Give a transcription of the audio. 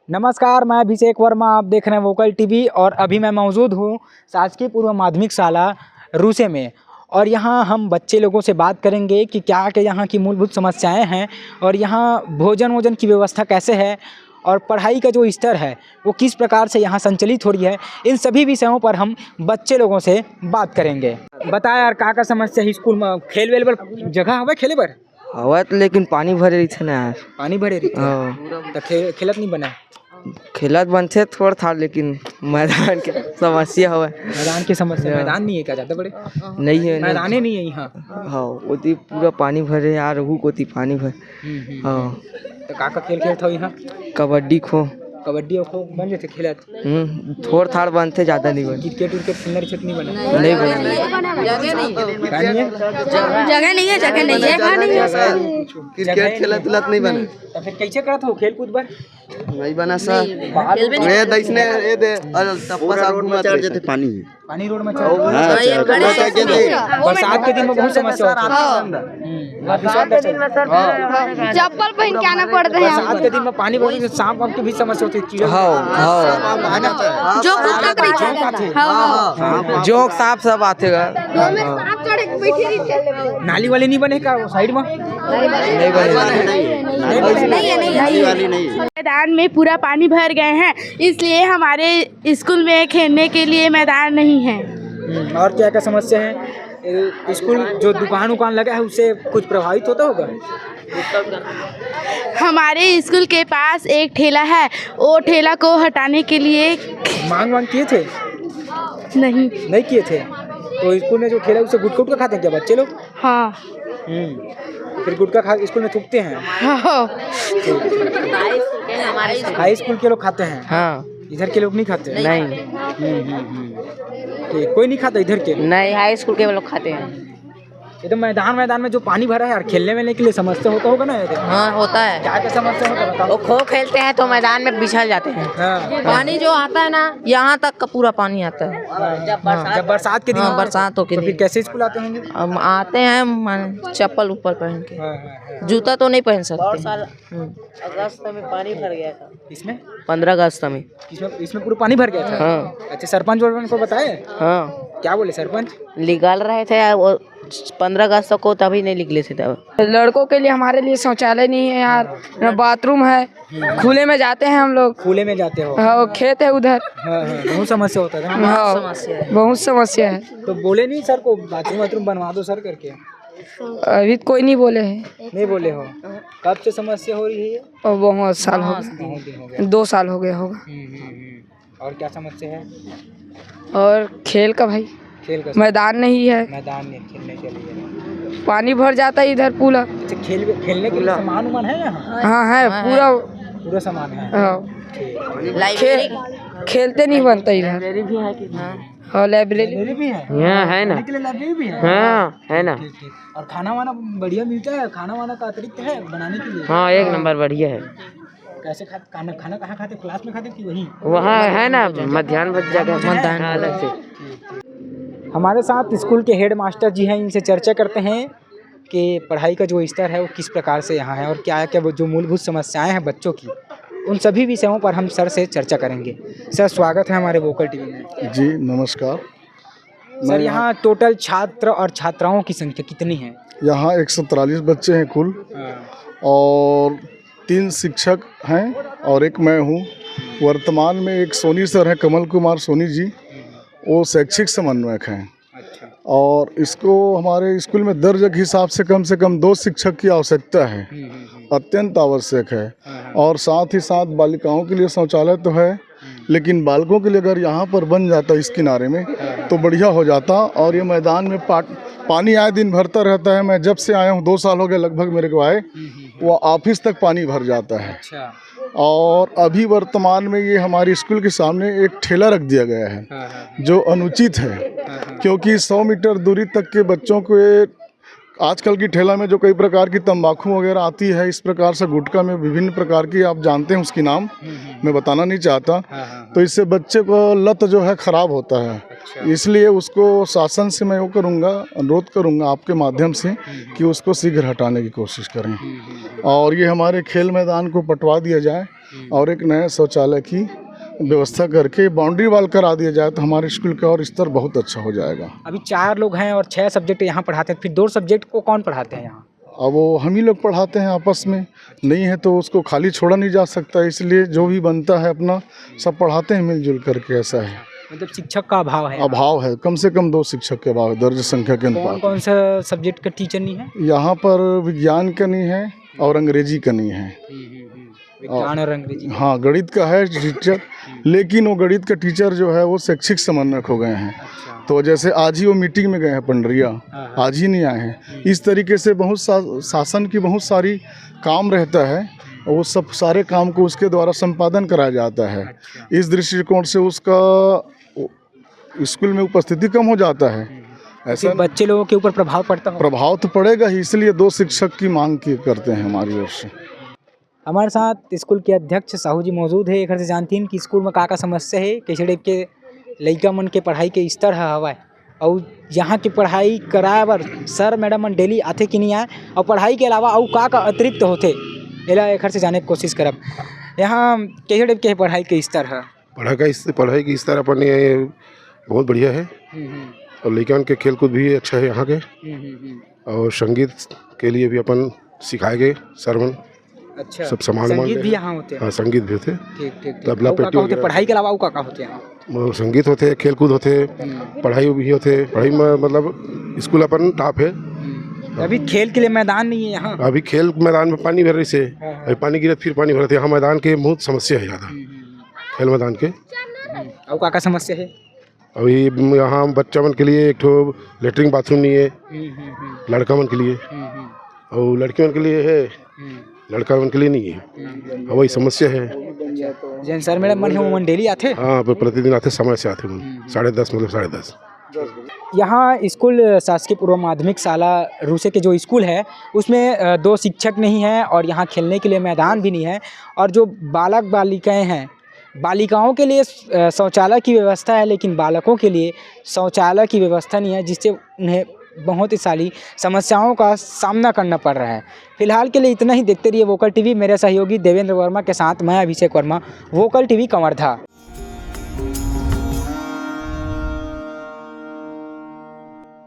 नमस्कार, मैं अभिषेक वर्मा। आप देख रहे हैं वोकल टीवी और अभी मैं मौजूद हूँ शासकीय पूर्व माध्यमिक शाला रूसे में। और यहाँ हम बच्चे लोगों से बात करेंगे कि क्या क्या यहाँ की मूलभूत समस्याएं हैं और यहाँ भोजन की व्यवस्था कैसे है और पढ़ाई का जो स्तर है वो किस प्रकार से यहाँ संचालित हो रही है। इन सभी विषयों पर हम बच्चे लोगों से बात करेंगे। बताया यार का समस्या है स्कूल में? खेल वेल बर जगह हवे खेले बर हवा तो लेकिन पानी भरे रही थे ना यार। पानी भरे रही तो खेलत नहीं बना। खेलत बनते थोड़ा था लेकिन मैदान की समस्या हुआ। मैदान की समस्या? मैदान नहीं है क्या ज़्यादा बड़े? नहीं है, मैदान ही नहीं है यहाँ। हाँ उती पूरा पानी भरे यार, हु को पानी भर। हाँ तो का खेल खेलते हो यहाँ? कबड्डी खो खो बन जाते खेलत? थोड़ा थाड़ बनते, ज़्यादा नहीं बने। क्रिकेट खेलने नहीं बने? नहीं बने। जगह नहीं है क्रिकेट खेलत नहीं बने। तो फिर कैसे करत हो खेल कूद बर? नहीं बना सर। ये दैसने ये दे और तपसा रोड में चढ़ जाते पानी रोड में बरसात के दिन में बहुत समस्या होती है। चप्पल पहन के आना पड़ता है। बरसात के दिन में पानी बहुत सांप वाप की भी समस्या होती है। जोक सांप सब आते। नाली वाली नहीं बने का साइड में? मैदान में पूरा पानी भर गए हैं, इसलिए हमारे स्कूल में खेलने के लिए मैदान नहीं है। और क्या क्या समस्या है? स्कूल जो दुकान लगा है उससे कुछ प्रभावित होता होगा? हमारे स्कूल के पास एक ठेला है, वो ठेला को हटाने के लिए मांग किए थे? नहीं किए थे। तो स्कूल में जो ठेला उससे गुटखा खाते हैं क्या बच्चे लोग? हाँ। फिर गुटखा खा स्कूल में थूकते हैं? हाँ। हाई स्कूल के लोग खाते हैं? हाँ। इधर के लोग नहीं खाते? नहीं। कोई नहीं खाता इधर के? नहीं, हाई स्कूल के लोग खाते हैं। ये तो मैदान में जो पानी भरा है यार, खेलने वेलने के लिए समस्या होता होगा ना? हाँ होता है। क्या क्या समस्या होता है बताओ? वो खो खेलते हैं तो मैदान में बिछल जाते हैं। हाँ। पानी जो आता है ना, यहाँ तक का पूरा पानी आता है। जब बरसात के दिन? हाँ, बरसातों के दिन। फिर कैसे स्कूल आते होंगे? हम आते हैं चप्पल ऊपर पहन के। जूता तो नहीं पहन सकते। अगस्त में पानी भर गया था। इसमें 15 अगस्त में इसमें पूरा पानी भर गया था? हाँ। अच्छा, सरपंच को बताए? हाँ। क्या बोले सरपंच? निकाल रहे थे वो 15 अगस्त को, तभी नहीं निकले थे तब। लड़कों के लिए हमारे लिए शौचालय नहीं है यार, बाथरूम है, खुले में जाते हैं हम लोग। खुले में जाते हो? हाँ, खेत है उधर। बहुत समस्या होता है। बहुत समस्या है। तो बोले नहीं सर को बाथरूम बनवा दो सर करके? अभी कोई नहीं बोले हैं। नहीं बोले हो? कब से समस्या हो रही है? और बहुत साल हो गए, 2 साल हो गया होगा। और क्या समस्या है? और खेल का भाई, मैदान नहीं है। मैदान नहीं खेलने के लिए, पानी भर जाता है इधर पूरा। अच्छा, खेलने के लिए सामान उमान है यहाँ? हाँ है, पूरा सामान है। खेलते नहीं बनता इधर। हाँ लाइब्रेरी भी है यहाँ है ना? लाइब्रेरी भी है? हाँ है ना। और खाना वाना बढ़िया मिलता है? खाना वाना का अतिरिक्त है बनाने के लिए? हाँ, 1 नंबर बढ़िया है। कैसे खाना कहाँ खाते? क्लास में खाते कि वहीं? वहाँ है ना मध्याह्न जगह अलग से। हमारे साथ स्कूल के हेड मास्टर जी हैं, इनसे चर्चा करते हैं कि पढ़ाई का जो स्तर है वो किस प्रकार से यहाँ है और क्या क्या जो मूलभूत समस्याएं हैं बच्चों की, उन सभी विषयों पर हम सर से चर्चा करेंगे। सर, स्वागत है हमारे वोकल टीवी में। जी नमस्कार। सर, यहाँ टोटल छात्र और छात्राओं की संख्या कितनी है? यहाँ 143 बच्चे हैं कुल, और 3 शिक्षक हैं और एक मैं हूँ। वर्तमान में एक सोनी सर हैं, कमल कुमार सोनी जी, वो शैक्षिक समन्वयक हैं। और इसको हमारे स्कूल में दर्ज के हिसाब से कम 2 शिक्षक की आवश्यकता है, अत्यंत आवश्यक है। और साथ ही साथ बालिकाओं के लिए शौचालय तो है, लेकिन बालकों के लिए अगर यहाँ पर बन जाता इस किनारे में तो बढ़िया हो जाता। और ये मैदान में पानी आए दिन भरता रहता है। मैं जब से आया हूँ 2 साल हो गए लगभग मेरे को आए, वो ऑफिस तक पानी भर जाता है। और अभी वर्तमान में ये हमारे स्कूल के सामने एक ठेला रख दिया गया है जो अनुचित है, क्योंकि 100 मीटर दूरी तक के बच्चों को आजकल की ठेला में जो कई प्रकार की तंबाकू वगैरह आती है, इस प्रकार से गुटखा में विभिन्न प्रकार की, आप जानते हैं उसकी नाम मैं बताना नहीं चाहता। तो इससे बच्चे को लत जो है ख़राब होता है। इसलिए उसको शासन से मैं वो करूँगा, अनुरोध करूँगा आपके माध्यम से कि उसको शीघ्र हटाने की कोशिश करें और ये हमारे खेल मैदान को पटवा दिया जाए और एक नया शौचालय की व्यवस्था करके बाउंड्री वाल करा दिया जाए तो हमारे स्कूल का और स्तर बहुत अच्छा हो जाएगा। अभी 4 लोग हैं और 6 सब्जेक्ट यहाँ पढ़ाते हैं, फिर 2 सब्जेक्ट को कौन पढ़ाते हैं यहाँ? अब वो हम ही लोग पढ़ाते हैं आपस में, नहीं है तो उसको खाली छोड़ा नहीं जा सकता, इसलिए जो भी बनता है अपना सब पढ़ाते हैं मिलजुल करके। ऐसा है, मतलब शिक्षक का अभाव है? अभाव है, कम से कम 2 शिक्षक के अभाव है दर्ज संख्या के कौन अनुपात। कौन सा सब्जेक्ट का टीचर नहीं है? यहाँ पर विज्ञान का नहीं है और अंग्रेजी का नहीं है। विज्ञान और अंग्रेजी। हाँ, गणित का है टीचर, लेकिन वो गणित का टीचर जो है वो शैक्षिक समन्वयक हो गए हैं। तो जैसे आज ही वो मीटिंग में गए हैं पंडरिया, आज ही नहीं आए हैं। इस तरीके से बहुत शासन की बहुत सारी काम रहता है, वो सब सारे काम को उसके द्वारा संपादन कराया जाता है। इस दृष्टिकोण से उसका स्कूल में उपस्थिति कम हो जाता है। ऐसा बच्चे लोगों के ऊपर प्रभाव पड़ता है? प्रभाव तो पड़ेगा ही, इसलिए 2 शिक्षक की मांग करते हैं हमारी ओर से। हमारे साथ स्कूल के अध्यक्ष साहू जी मौजूद है। एक से जानती हैं कि स्कूल में का समस्या है, कैसे टाइप के लड़का मन के पढ़ाई के स्तर हवा है, और यहाँ की पढ़ाई कराए बर सर मैडम मन डेली आते कि नहीं आए, और पढ़ाई के अलावा और का अतिरिक्त होते एला एक से जाने की कोशिश करब। यहाँ कैसे टाइप के पढ़ाई के स्तर है? पढ़ाई के स्तर अपन बहुत बढ़िया है, और लड़कियों के खेल कूद भी अच्छा है यहाँ के, और संगीत के लिए भी अपन सिखाए गए सरवन। अच्छा, सब सामान संगीत भी यहाँ होते हैं? हाँ, संगीत भी होते। ठीक। तबला पेटी होते पढ़ाई के अलावा और का होते हैं? संगीत होते, खेल कूद होते, पढ़ाई भी होते। पढ़ाई में मतलब स्कूल अपन टॉप है। अभी खेल के लिए मैदान नहीं है यहाँ? अभी खेल मैदान में पानी भर रही से, अभी पानी गिरे फिर पानी भरते। यहाँ मैदान के बहुत समस्या है ज़्यादा, खेल मैदान के। और का समस्या है? अभी यहाँ बच्चा मन के लिए एक ठो लेटरिन बाथरूम नहीं है, लड़का मन के लिए, और लड़की मन के लिए है, लड़का मन के लिए नहीं है। वही समस्या है। जैन सर मैडम मन है वो मन डेली आते? हाँ, प्रतिदिन आते, समय से आते। 10:30 मतलब 10:30। यहाँ स्कूल शासकीय पूर्व माध्यमिक शाला रूसे के जो स्कूल है उसमें 2 शिक्षक नहीं हैं, और यहाँ खेलने के लिए मैदान भी नहीं है, और जो बालक बालिकाएं हैं, बालिकाओं के लिए शौचालय की व्यवस्था है, लेकिन बालकों के लिए शौचालय की व्यवस्था नहीं है, जिससे उन्हें बहुत ही सारी समस्याओं का सामना करना पड़ रहा है। फिलहाल के लिए इतना ही। देखते रहिए वोकल टीवी। मेरे सहयोगी देवेंद्र वर्मा के साथ मैं अभिषेक वर्मा, वोकल टीवी कवर्धा।